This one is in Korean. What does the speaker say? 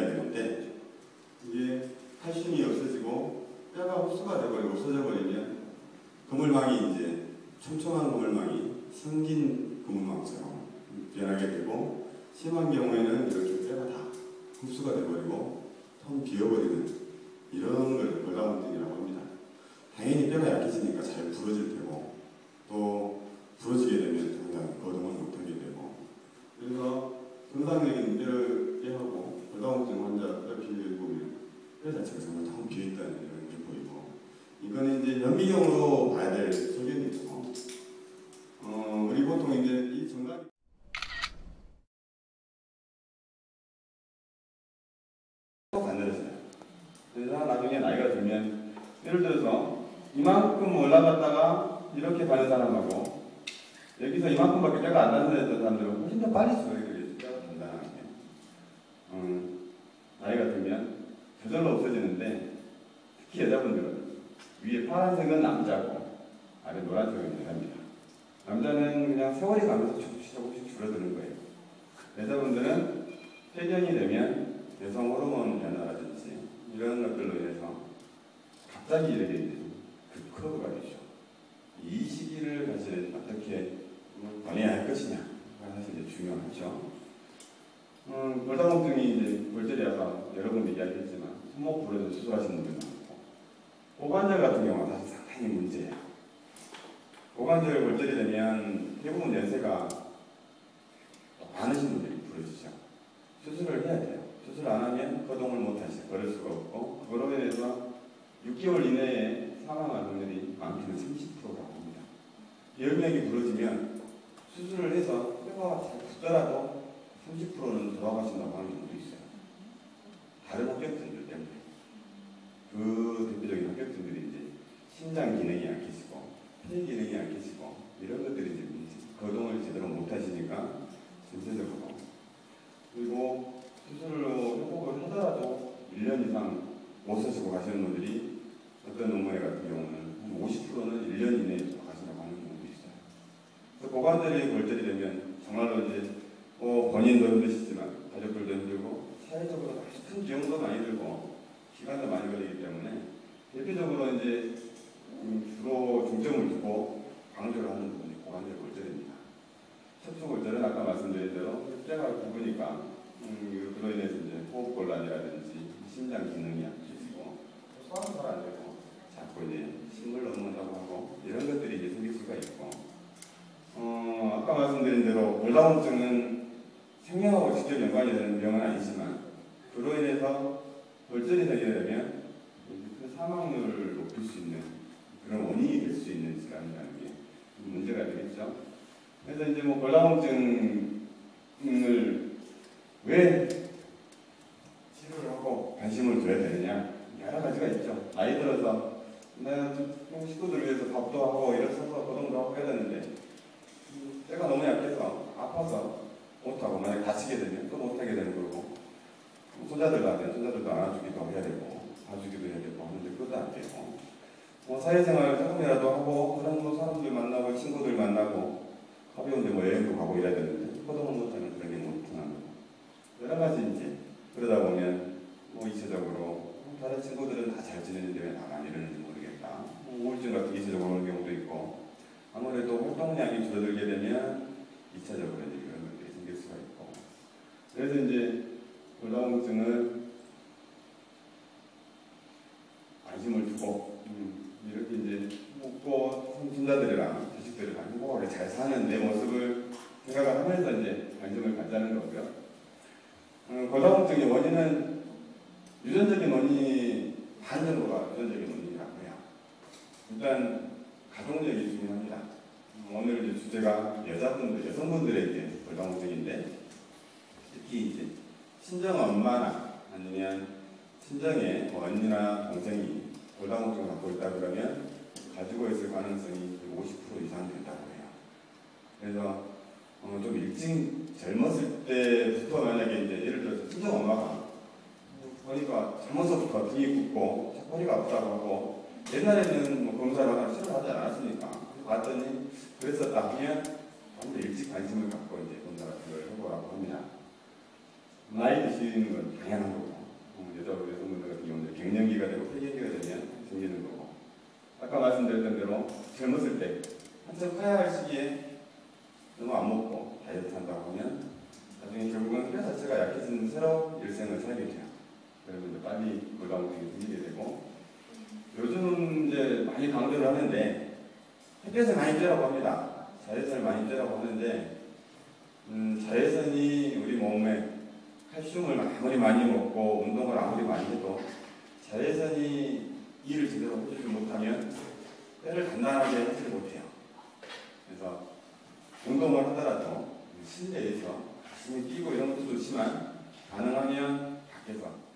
돼야 되는데 이게 칼슘이 없어지고 뼈가 흡수가 되버리고 없어져 버리면 그물망이 이제 촘촘한 그물망이 생긴 그물망처럼 변하게 되고 심한 경우에는 이렇게 뼈가 다 흡수가 되버리고 텅 비어버리는 이런 걸 골다공증이라고 합니다. 당연히 뼈가 약해지니까 잘 부러질 테고 또 부러지게 되면 당장 거동을 못하게 되고 그래서 정상적인 뼈를 깨하고 골다공증 환자 뼈 비율을 보면 뼈 자체가 정말 텅 비어있다는 이런 게 보이고 이거는 이제 현미경으로 봐야 될 소견이고 우리 보통 이제 이 정답 만들어져요. 그래서 나중에 나이가 들면 예를 들어서 이만큼 올라갔다가 이렇게 가는 사람하고 여기서 이만큼밖에 뼈가 안 단단했던 사람들은 훨씬 더 빨리 수술이 뼈가 단단하게 나이가 들면 저절로 없어지는데 특히 여자분들은 위에 파란색은 남자고 아래 노란색은 여자입니다. 남자는 그냥 세월이 가면서 조금씩 줄어드는 거예요. 여자분들은 폐경이 되면 여성 호르몬 변화라든지 이런 것들로 인해서 갑자기 이렇게 그 커브가 되죠. 이 시기를 사실 어떻게 보내야 할 것이냐가 사실 이제 중요하죠. 골다공증이 이제 골절이 와서 여러분도 이야기했지만 손목 부러져 수술하시는 분들 많고 고관절 같은 경우는 사실 상당히 문제예요. 고관절 골절이 되면 대부분 연세가 많으신 분들이 부러지죠. 수술을 해야 돼요. 수술 안 하면 거동을 못 하시고 걸을 수가 없고 그로 인해서 6개월 이내에 사망할 확률이 많게는 30%라고 합니다. 10명이 부러지면 수술을 해서 뼈가 잘 붙더라도 30%는 돌아가신다고 하는 경우도 있어요. 다른 합격증들 때문에. 그 대표적인 합격증들이 이제 심장 기능이 약해지고 폐 기능이 약해지고 이런 것들이 이제 거동을 제대로 못 하시니까 전체적으로 그리고 수술로 회복을 하더라도 1년 이상 못 쓰시고 가시는 분들이 어떤 노무회 같은 경우는 50%는 1년 이내에 가신다고 하는 경우도 있어요. 그래서 고관절이 골절이 되면 정말로 이제 본인도 힘드시지만 가족들도 힘들고 사회적으로 아주 큰 비용도 많이 들고 시간도 많이 걸리기 때문에 대표적으로 이제 주로 중점을 두고 강조를 하는 부분이 고관절 골절입니다. 척추골절은 아까 말씀드린 대로 뼈가 굵으니까 그로 인해서 이제 호흡곤란이라든지 심장 기능이 약해지고 소화도 잘 안 되고 자꾸 이제 침을 넘는다고 하고 이런 것들이 이제 생길 수가 있고 아까 말씀드린 대로 골다공증은 생명하고 직접 연관이 되는 병은 아니지만 그로 인해서 골절이 되게 되면 그 사망률을 높일 수 있는 그런 원인이 될 수 있는 질환이라는 게 문제가 되겠죠. 그래서 이제 뭐 골다공증을 왜 치료를 하고 관심을 줘야 되느냐 여러 가지가 있죠. 나이 들어서 내가 식구들 위해서 밥도 하고 일어서서 거동도 하고 해야 되는데 뼈가 너무 약해서 아파서 못하고 만약 다치게 되면 또 못하게 되는 거고 손자들도 안 돼요. 손자들도 안아주기도 해야 되고 봐주기도 해야 되고 하는데 그것도 안 되고 사회생활 조금이라도 하고 그런 사람들 만나고 친구들 만나고 가벼운데 여행도 가고 이래야 되는데 거동을 못하면 그런 게 못하는 거고 여러 가지 이제 그러다 보면 2차적으로 다른 친구들은 다 잘 지내는데 왜 나만 이러는지 모르겠다. 우울증 같은 게 2차적으로 오는 경우도 있고 아무래도 활동량이 줄어들게 되면 2차적으로 이제 그런 것들이 생길 수가 있고 그래서 이제 골다공증을 관심을 두고 이렇게 이제 먹고 손자들이랑 자식들이랑 행복하게 잘 사는 내 모습을 생각을 하면서 이제 관심을 갖자는 거고요. 골다공증의 원인은 유전적인 원인이 반 정도가 유전적인 원인이라고 해요. 일단 가족력이 중요합니다. 오늘 이제 주제가 여성분들에게 골다공증인데 특히 이제 친정 엄마나 아니면 친정의 언니나 동생이 골다공증을 갖고 있다 그러면 가지고 있을 가능성이 50% 이상 된다고 해요. 그래서 좀 일찍 젊었을 때부터 만약에 이제 예를 들어서 친정 엄마가 보니까 젊어서부터 등이 굽고 허리가 아프다고 하고 옛날에는 검사를 하거나 치료를 하지 않았으니까 봤더니 그랬었다 하면 좀 더 일찍 관심을 갖고 이제 검사 같은 걸 해보라고 합니다. 나이 드시는 건 당연한 거고 그러면 이제 빨리 골다공증이 생기게 되고, 요즘은 이제 많이 강조를 하는데 햇볕을 많이 쬐라고 합니다. 자외선을 많이 쬐라고 하는데 자외선이 우리 몸에 칼슘을 아무리 많이 먹고 운동을 아무리 많이 해도 자외선이 일을 제대로 해주지 못하면 뼈를 단단하게 하지 못해요. 그래서 운동을 하더라도 실내에서 가슴이 뛰고 이런 것도 좋지만 가능하면 밖에서